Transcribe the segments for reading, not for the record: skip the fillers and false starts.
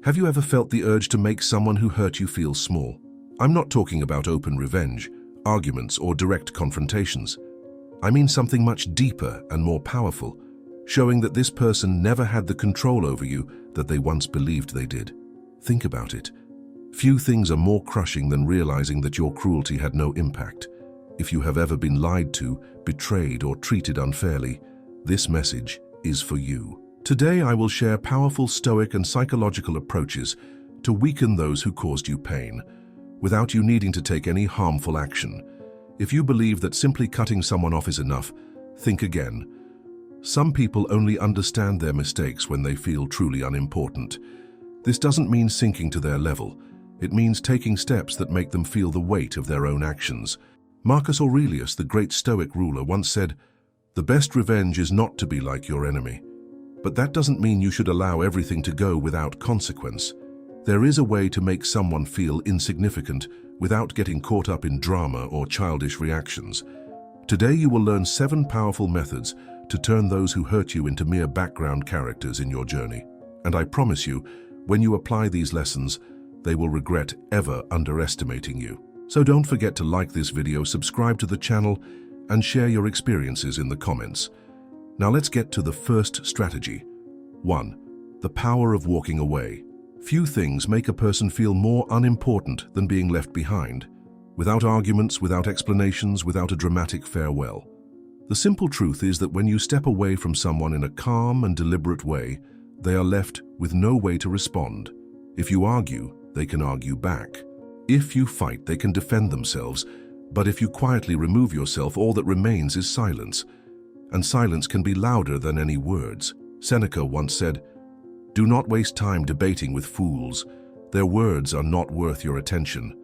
Have you ever felt the urge to make someone who hurt you feel small? I'm not talking about open revenge, arguments, or direct confrontations. I mean something much deeper and more powerful, showing that this person never had the control over you that they once believed they did. Think about it. Few things are more crushing than realizing that your cruelty had no impact. If you have ever been lied to, betrayed, or treated unfairly, this message is for you. Today I will share powerful Stoic and psychological approaches to weaken those who caused you pain, without you needing to take any harmful action. If you believe that simply cutting someone off is enough, think again. Some people only understand their mistakes when they feel truly unimportant. This doesn't mean sinking to their level. It means taking steps that make them feel the weight of their own actions. Marcus Aurelius, the great Stoic ruler, once said, "The best revenge is not to be like your enemy." But that doesn't mean you should allow everything to go without consequence. There is a way to make someone feel insignificant without getting caught up in drama or childish reactions. Today you will learn 7 powerful methods to turn those who hurt you into mere background characters in your journey. And I promise you, when you apply these lessons, they will regret ever underestimating you. So don't forget to like this video, subscribe to the channel, and share your experiences in the comments. Now let's get to the first strategy. 1. The power of walking away. Few things make a person feel more unimportant than being left behind, without arguments, without explanations, without a dramatic farewell. The simple truth is that when you step away from someone in a calm and deliberate way, they are left with no way to respond. If you argue, they can argue back. If you fight, they can defend themselves. But if you quietly remove yourself, all that remains is silence. And silence can be louder than any words. Seneca once said, "Do not waste time debating with fools. Their words are not worth your attention."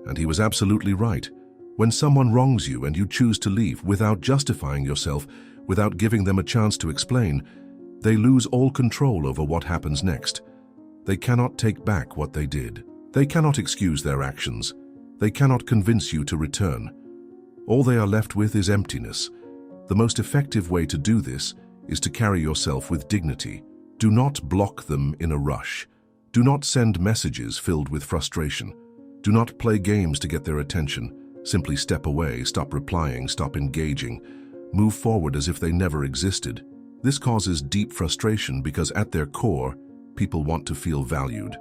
And he was absolutely right. When someone wrongs you and you choose to leave without justifying yourself, without giving them a chance to explain, they lose all control over what happens next. They cannot take back what they did. They cannot excuse their actions. They cannot convince you to return. All they are left with is emptiness. The most effective way to do this is to carry yourself with dignity. Do not block them in a rush. Do not send messages filled with frustration. Do not play games to get their attention. Simply step away, stop replying, stop engaging. Move forward as if they never existed. This causes deep frustration because at their core, people want to feel valued.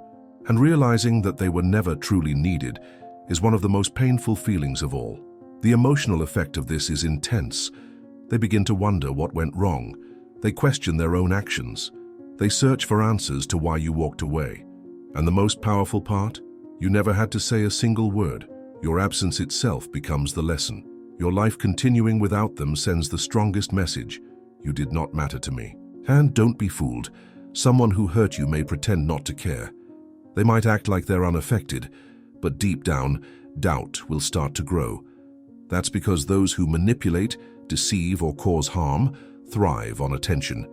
And realizing that they were never truly needed is one of the most painful feelings of all. The emotional effect of this is intense. They begin to wonder what went wrong. They question their own actions. They search for answers to why you walked away. And the most powerful part? You never had to say a single word. Your absence itself becomes the lesson. Your life continuing without them sends the strongest message. You did not matter to me. And don't be fooled. Someone who hurt you may pretend not to care. They might act like they're unaffected, but deep down, doubt will start to grow. That's because those who manipulate, deceive, or cause harm thrive on attention.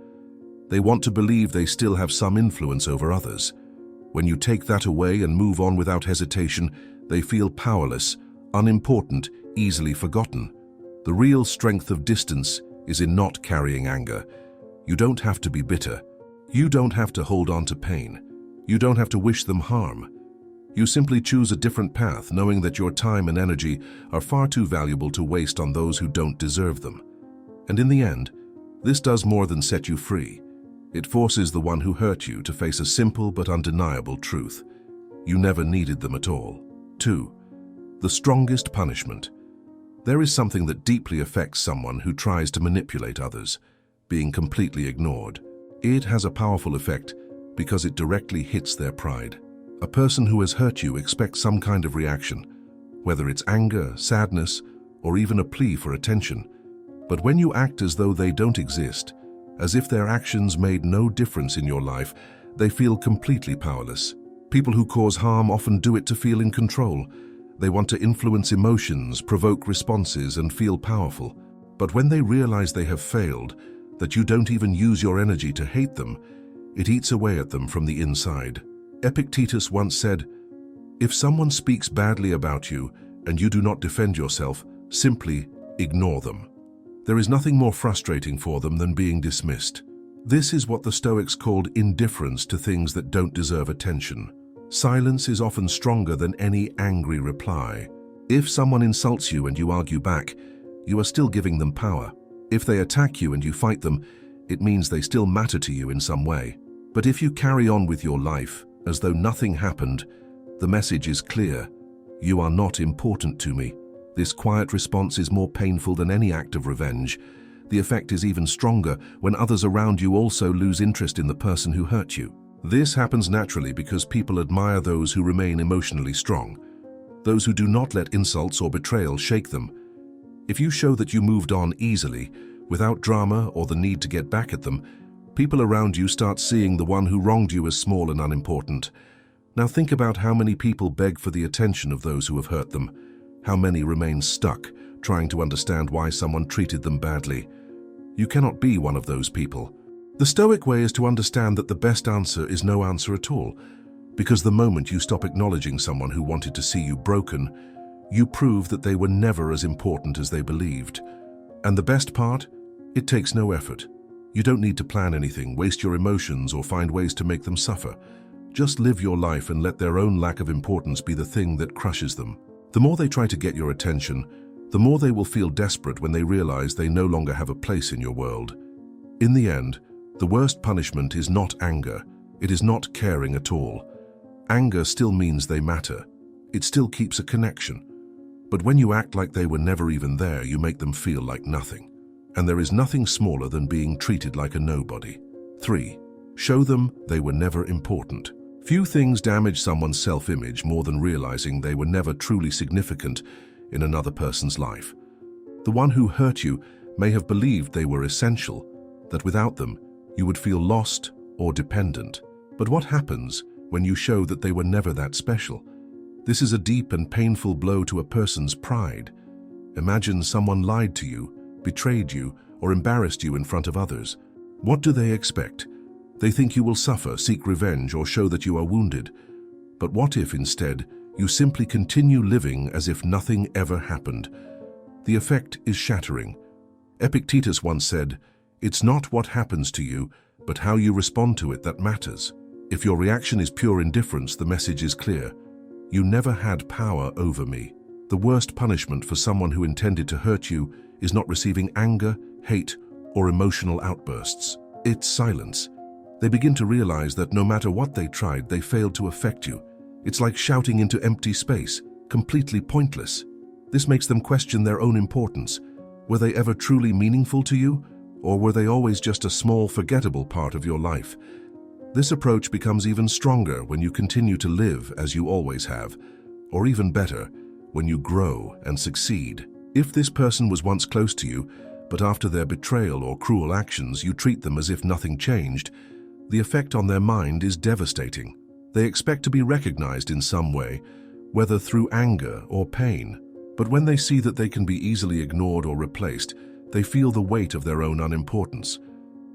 They want to believe they still have some influence over others. When you take that away and move on without hesitation, they feel powerless, unimportant, easily forgotten. The real strength of distance is in not carrying anger. You don't have to be bitter. You don't have to hold on to pain. You don't have to wish them harm. You simply choose a different path, knowing that your time and energy are far too valuable to waste on those who don't deserve them. And in the end, this does more than set you free. It forces the one who hurt you to face a simple but undeniable truth. You never needed them at all. 2. The strongest punishment. There is something that deeply affects someone who tries to manipulate others, being completely ignored. It has a powerful effect because it directly hits their pride. A person who has hurt you expects some kind of reaction, whether it's anger, sadness, or even a plea for attention. But when you act as though they don't exist, as if their actions made no difference in your life, they feel completely powerless. People who cause harm often do it to feel in control. They want to influence emotions, provoke responses, and feel powerful. But when they realize they have failed, that you don't even use your energy to hate them, it eats away at them from the inside. Epictetus once said, "If someone speaks badly about you and you do not defend yourself, simply ignore them." There is nothing more frustrating for them than being dismissed. This is what the Stoics called indifference to things that don't deserve attention. Silence is often stronger than any angry reply. If someone insults you and you argue back, you are still giving them power. If they attack you and you fight them, it means they still matter to you in some way. But if you carry on with your life as though nothing happened, the message is clear. You are not important to me. This quiet response is more painful than any act of revenge. The effect is even stronger when others around you also lose interest in the person who hurt you. This happens naturally because people admire those who remain emotionally strong, those who do not let insults or betrayal shake them. If you show that you moved on easily, without drama or the need to get back at them, people around you start seeing the one who wronged you as small and unimportant. Now think about how many people beg for the attention of those who have hurt them. How many remain stuck, trying to understand why someone treated them badly. You cannot be one of those people. The Stoic way is to understand that the best answer is no answer at all, because the moment you stop acknowledging someone who wanted to see you broken, you prove that they were never as important as they believed. And the best part? It takes no effort. You don't need to plan anything, waste your emotions, or find ways to make them suffer. Just live your life and let their own lack of importance be the thing that crushes them. The more they try to get your attention, the more they will feel desperate when they realize they no longer have a place in your world. In the end, the worst punishment is not anger. It is not caring at all. Anger still means they matter. It still keeps a connection. But when you act like they were never even there, you make them feel like nothing. And there is nothing smaller than being treated like a nobody. 3. Show them they were never important. Few things damage someone's self-image more than realizing they were never truly significant in another person's life. The one who hurt you may have believed they were essential, that without them, you would feel lost or dependent. But what happens when you show that they were never that special? This is a deep and painful blow to a person's pride. Imagine someone lied to you, betrayed you, or embarrassed you in front of others. What do they expect? They think you will suffer, seek revenge, or show that you are wounded. But what if instead you simply continue living as if nothing ever happened? The effect is shattering. Epictetus once said, "It's not what happens to you, but how you respond to it that matters." If your reaction is pure indifference, the message is clear. You never had power over me. The worst punishment for someone who intended to hurt you is not receiving anger, hate, or emotional outbursts. It's silence. They begin to realize that no matter what they tried, they failed to affect you. It's like shouting into empty space, completely pointless. This makes them question their own importance. Were they ever truly meaningful to you, or were they always just a small, forgettable part of your life? This approach becomes even stronger when you continue to live as you always have, or even better, when you grow and succeed. If this person was once close to you, but after their betrayal or cruel actions you treat them as if nothing changed, the effect on their mind is devastating. They expect to be recognized in some way, whether through anger or pain. But when they see that they can be easily ignored or replaced, they feel the weight of their own unimportance.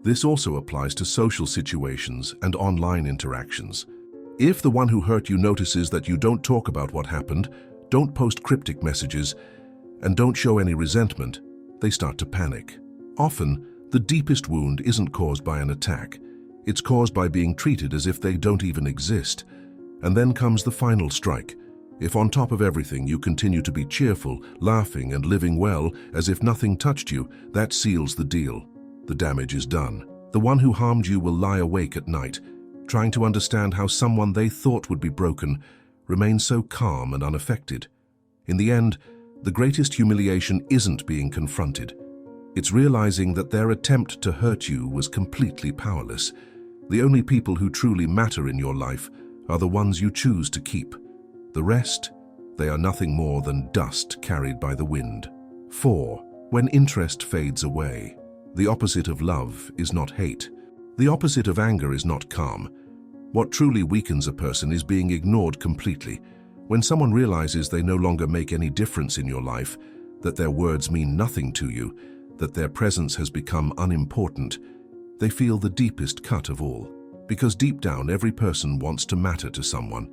This also applies to social situations and online interactions. If the one who hurt you notices that you don't talk about what happened, don't post cryptic messages, and don't show any resentment, they start to panic. Often, the deepest wound isn't caused by an attack. It's caused by being treated as if they don't even exist. And then comes the final strike. If on top of everything you continue to be cheerful, laughing and living well as if nothing touched you, that seals the deal. The damage is done. The one who harmed you will lie awake at night, trying to understand how someone they thought would be broken remains so calm and unaffected. In the end, the greatest humiliation isn't being confronted. It's realizing that their attempt to hurt you was completely powerless. The only people who truly matter in your life are the ones you choose to keep. The rest, they are nothing more than dust carried by the wind. 4. When interest fades away. The opposite of love is not hate. The opposite of anger is not calm. What truly weakens a person is being ignored completely. When someone realizes they no longer make any difference in your life, that their words mean nothing to you, that their presence has become unimportant, they feel the deepest cut of all. Because deep down, every person wants to matter to someone.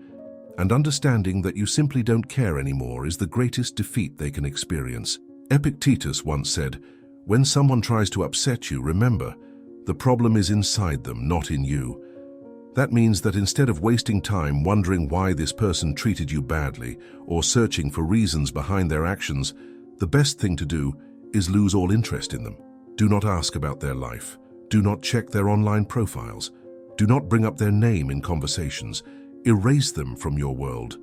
And understanding that you simply don't care anymore is the greatest defeat they can experience. Epictetus once said, "When someone tries to upset you, remember, The problem is inside them, not in you. That means that instead of wasting time wondering why this person treated you badly or searching for reasons behind their actions, the best thing to do is lose all interest in them. Do not ask about their life. Do not check their online profiles. Do not bring up their name in conversations. Erase them from your world.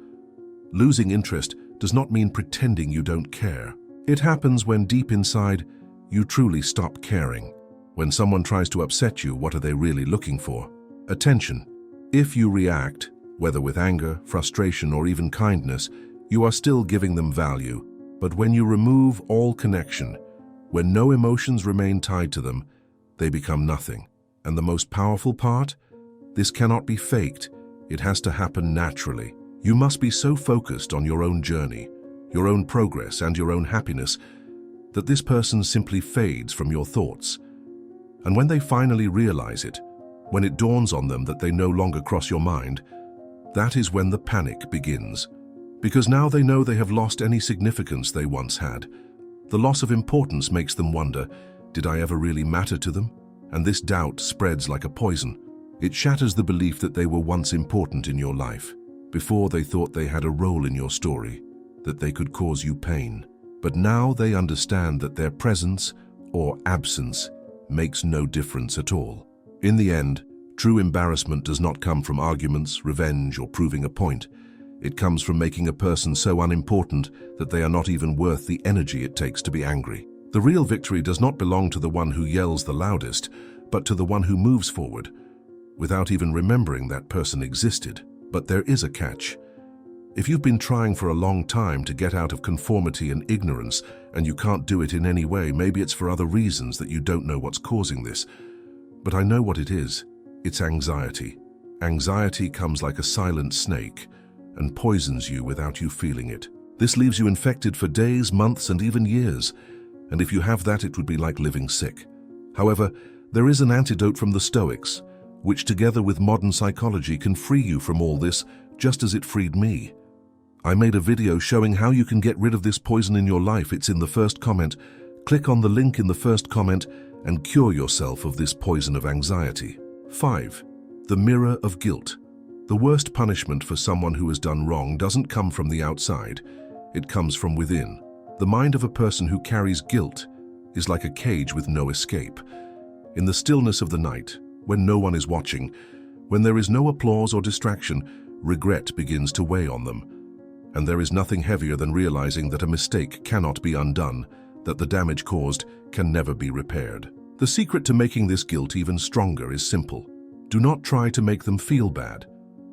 Losing interest does not mean pretending you don't care. It happens when deep inside you truly stop caring. When someone tries to upset you, what are they really looking for? Attention. If you react, whether with anger, frustration, or even kindness, you are still giving them value. But when you remove all connection, when no emotions remain tied to them, they become nothing. And the most powerful part? This cannot be faked. It has to happen naturally. You must be so focused on your own journey, your own progress, and your own happiness that this person simply fades from your thoughts. And when they finally realize it, when it dawns on them that they no longer cross your mind, that is when the panic begins. Because now they know they have lost any significance they once had. The loss of importance makes them wonder, did I ever really matter to them? And this doubt spreads like a poison. It shatters the belief that they were once important in your life. Before they thought they had a role in your story, that they could cause you pain. But now they understand that their presence or absence makes no difference at all. In the end, true embarrassment does not come from arguments, revenge, or proving a point. It comes from making a person so unimportant that they are not even worth the energy it takes to be angry. The real victory does not belong to the one who yells the loudest, but to the one who moves forward, without even remembering that person existed. But there is a catch. If you've been trying for a long time to get out of conformity and ignorance, and you can't do it in any way, maybe it's for other reasons that you don't know what's causing this. But I know what it is. It's anxiety. Anxiety comes like a silent snake and poisons you without you feeling it. This leaves you infected for days, months, and even years. And if you have that, it would be like living sick. However, there is an antidote from the Stoics, which together with modern psychology can free you from all this, just as it freed me. I made a video showing how you can get rid of this poison in your life. It's in the first comment. Click on the link in the first comment and cure yourself of this poison of anxiety. 5. The mirror of guilt. The worst punishment for someone who has done wrong doesn't come from the outside. It comes from within. The mind of a person who carries guilt is like a cage with no escape. In the stillness of the night, when no one is watching, when there is no applause or distraction, regret begins to weigh on them. And there is nothing heavier than realizing that a mistake cannot be undone, that the damage caused can never be repaired. The secret to making this guilt even stronger is simple. Do not try to make them feel bad.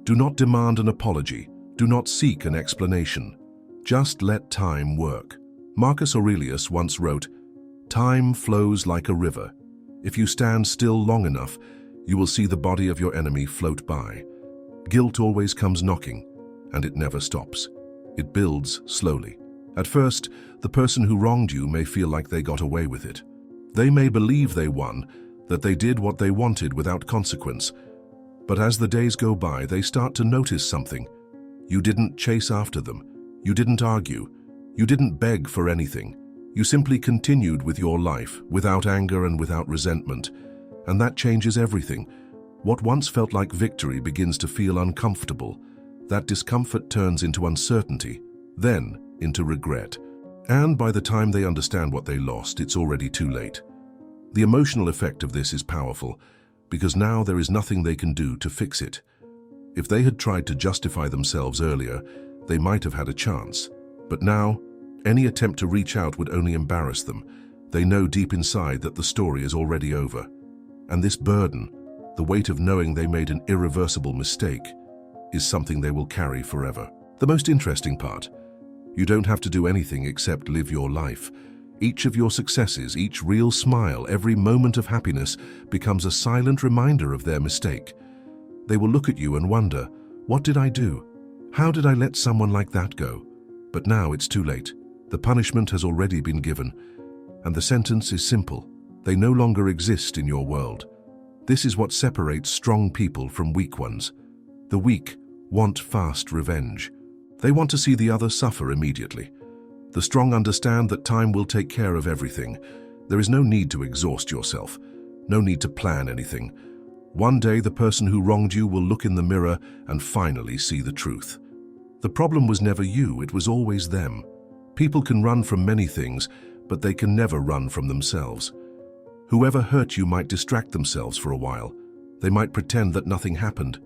Do not demand an apology. Do not seek an explanation. Just let time work. Marcus Aurelius once wrote, "Time flows like a river. If you stand still long enough, you will see the body of your enemy float by." Guilt always comes knocking, and it never stops. It builds slowly. At first, the person who wronged you may feel like they got away with it. They may believe they won, that they did what they wanted without consequence. But as the days go by, they start to notice something. You didn't chase after them. You didn't argue. You didn't beg for anything. You simply continued with your life, without anger and without resentment. And that changes everything. What once felt like victory begins to feel uncomfortable. That discomfort turns into uncertainty, then into regret. And by the time they understand what they lost, it's already too late. The emotional effect of this is powerful, because now there is nothing they can do to fix it. If they had tried to justify themselves earlier, they might have had a chance. But now, any attempt to reach out would only embarrass them. They know deep inside that the story is already over. And this burden, the weight of knowing they made an irreversible mistake, is something they will carry forever. The most interesting part, you don't have to do anything except live your life. Each of your successes, each real smile, every moment of happiness becomes a silent reminder of their mistake. They will look at you and wonder, what did I do? How did I let someone like that go? But now it's too late. The punishment has already been given, and the sentence is simple. They no longer exist in your world. This is what separates strong people from weak ones. The weak want fast revenge. They want to see the other suffer immediately. The strong understand that time will take care of everything. There is no need to exhaust yourself. No need to plan anything. One day the person who wronged you will look in the mirror and finally see the truth. The problem was never you, it was always them. People can run from many things, but they can never run from themselves. Whoever hurt you might distract themselves for a while. They might pretend that nothing happened.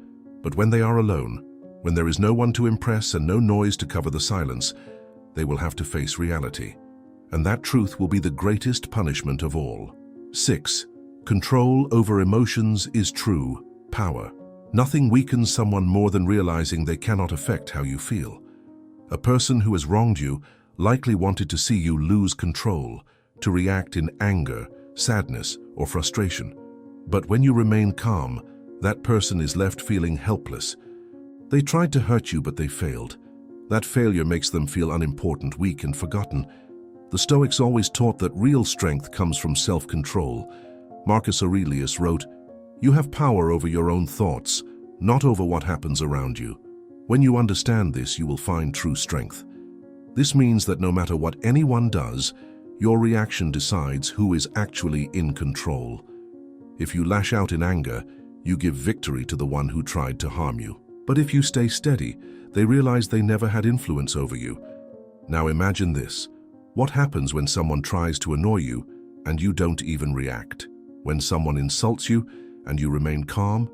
But when they are alone, when there is no one to impress and no noise to cover the silence, they will have to face reality. And that truth will be the greatest punishment of all. 6. Control over emotions is true power. Nothing weakens someone more than realizing they cannot affect how you feel. A person who has wronged you likely wanted to see you lose control, to react in anger, sadness, or frustration. But when you remain calm, that person is left feeling helpless. They tried to hurt you, but they failed. That failure makes them feel unimportant, weak, and forgotten. The Stoics always taught that real strength comes from self-control. Marcus Aurelius wrote, "You have power over your own thoughts, not over what happens around you. When you understand this, you will find true strength." This means that no matter what anyone does, your reaction decides who is actually in control. If you lash out in anger, you give victory to the one who tried to harm you. But if you stay steady, they realize they never had influence over you. Now imagine this. What happens when someone tries to annoy you and you don't even react? When someone insults you and you remain calm?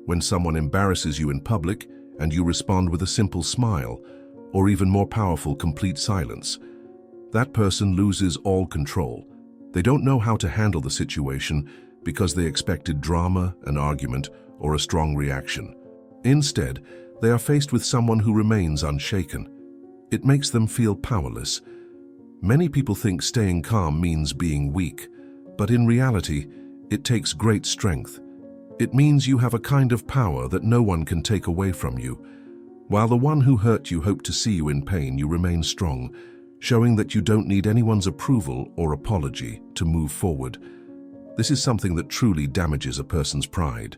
When someone embarrasses you in public and you respond with a simple smile? Or even more powerful, complete silence? That person loses all control. They don't know how to handle the situation because they expected drama, an argument, or a strong reaction. Instead, they are faced with someone who remains unshaken. It makes them feel powerless. Many people think staying calm means being weak, but in reality, it takes great strength. It means you have a kind of power that no one can take away from you. While the one who hurt you hoped to see you in pain, you remain strong, showing that you don't need anyone's approval or apology to move forward. This is something that truly damages a person's pride.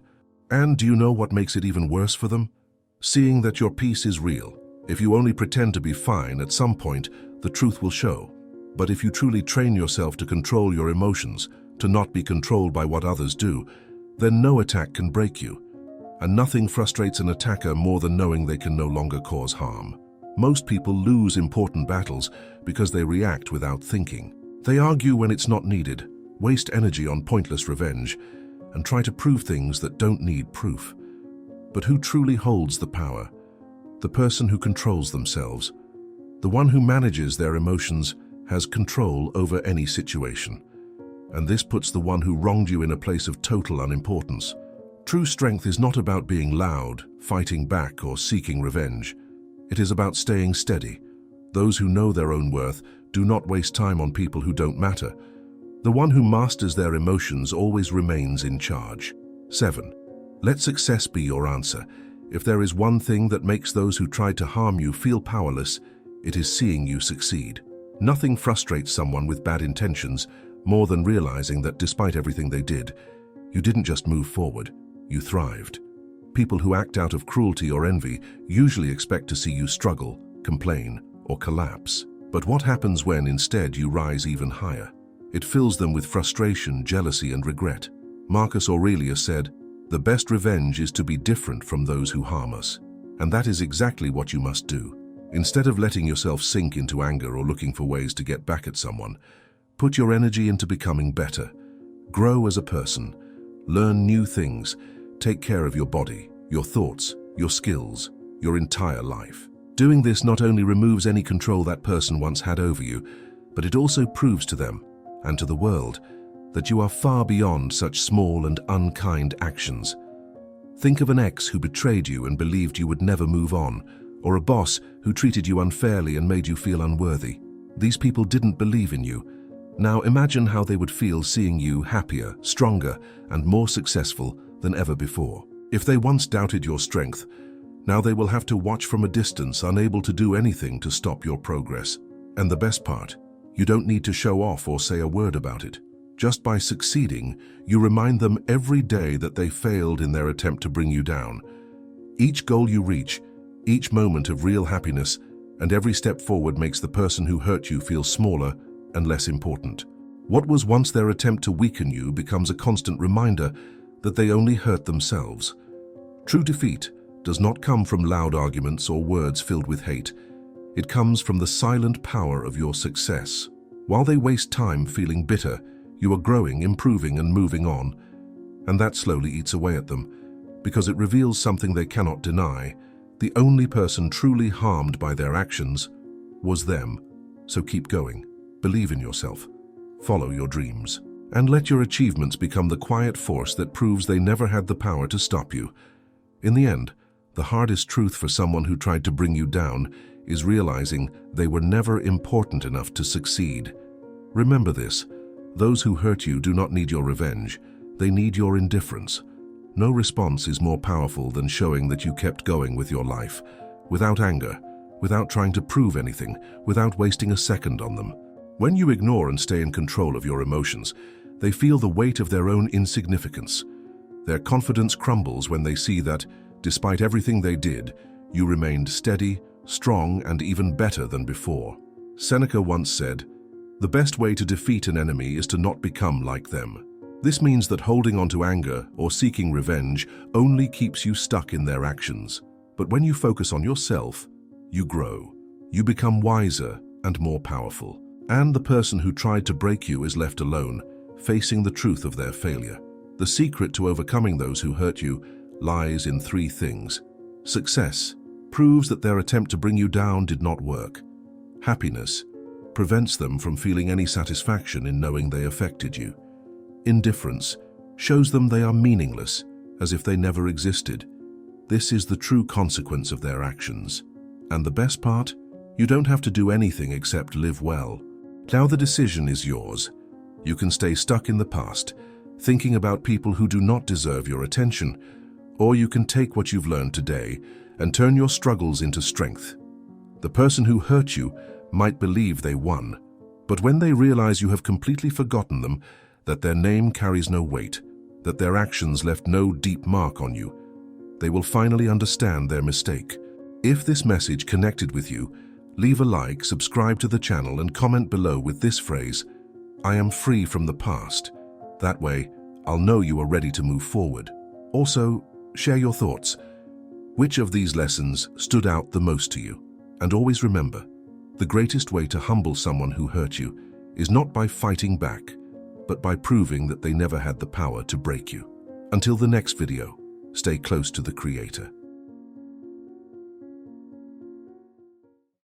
And do you know what makes it even worse for them? Seeing that your peace is real. If you only pretend to be fine, at some point, the truth will show. But if you truly train yourself to control your emotions, to not be controlled by what others do, then no attack can break you. And nothing frustrates an attacker more than knowing they can no longer cause harm. Most people lose important battles because they react without thinking. They argue when it's not needed, waste energy on pointless revenge, and try to prove things that don't need proof. But who truly holds the power? The person who controls themselves. The one who manages their emotions has control over any situation. And this puts the one who wronged you in a place of total unimportance. True strength is not about being loud, fighting back, or seeking revenge. It is about staying steady. Those who know their own worth do not waste time on people who don't matter. The one who masters their emotions always remains in charge. 7. Let success be your answer. If there is one thing that makes those who tried to harm you feel powerless, it is seeing you succeed. Nothing frustrates someone with bad intentions more than realizing that despite everything they did, you didn't just move forward, you thrived. People who act out of cruelty or envy usually expect to see you struggle, complain, or collapse. But what happens when instead you rise even higher? It fills them with frustration, jealousy, and regret. Marcus Aurelius said, "The best revenge is to be different from those who harm us." And that is exactly what you must do. Instead of letting yourself sink into anger or looking for ways to get back at someone, put your energy into becoming better. Grow as a person. Learn new things. Take care of your body, your thoughts, your skills, your entire life. Doing this not only removes any control that person once had over you, but it also proves to them, and to the world, that you are far beyond such small and unkind actions. Think of an ex who betrayed you and believed you would never move on, or a boss who treated you unfairly and made you feel unworthy. These people didn't believe in you. Now imagine how they would feel seeing you happier, stronger, and more successful than ever before. If they once doubted your strength, now they will have to watch from a distance, unable to do anything to stop your progress. And the best part, you don't need to show off or say a word about it. Just by succeeding, you remind them every day that they failed in their attempt to bring you down. Each goal you reach, each moment of real happiness, and every step forward makes the person who hurt you feel smaller and less important. What was once their attempt to weaken you becomes a constant reminder that they only hurt themselves. True defeat does not come from loud arguments or words filled with hate. It comes from the silent power of your success. While they waste time feeling bitter, you are growing, improving, and moving on. And that slowly eats away at them, because it reveals something they cannot deny. The only person truly harmed by their actions was them. So keep going. Believe in yourself. Follow your dreams. And let your achievements become the quiet force that proves they never had the power to stop you. In the end, the hardest truth for someone who tried to bring you down is realizing they were never important enough to succeed. Remember this: those who hurt you do not need your revenge. They need your indifference. No response is more powerful than showing that you kept going with your life, without anger, without trying to prove anything, without wasting a second on them. When you ignore and stay in control of your emotions, they feel the weight of their own insignificance. Their confidence crumbles when they see that, despite everything they did, you remained steady, strong, and even better than before. Seneca once said, "The best way to defeat an enemy is to not become like them." This means that holding on to anger or seeking revenge only keeps you stuck in their actions. But when you focus on yourself, you grow. You become wiser and more powerful. And the person who tried to break you is left alone, facing the truth of their failure. The secret to overcoming those who hurt you lies in 3 things. Success proves that their attempt to bring you down did not work. Happiness prevents them from feeling any satisfaction in knowing they affected you. Indifference shows them they are meaningless, as if they never existed. This is the true consequence of their actions. And the best part? You don't have to do anything except live well. Now the decision is yours. You can stay stuck in the past, thinking about people who do not deserve your attention, or you can take what you've learned today and turn your struggles into strength. The person who hurt you might believe they won, but when they realize you have completely forgotten them, that their name carries no weight, that their actions left no deep mark on you, they will finally understand their mistake. If this message connected with you, leave a like, subscribe to the channel, and comment below with this phrase, "I am free from the past." That way, I'll know you are ready to move forward. Also, share your thoughts. Which of these lessons stood out the most to you? And always remember, the greatest way to humble someone who hurt you is not by fighting back, but by proving that they never had the power to break you. Until the next video, stay close to the Creator.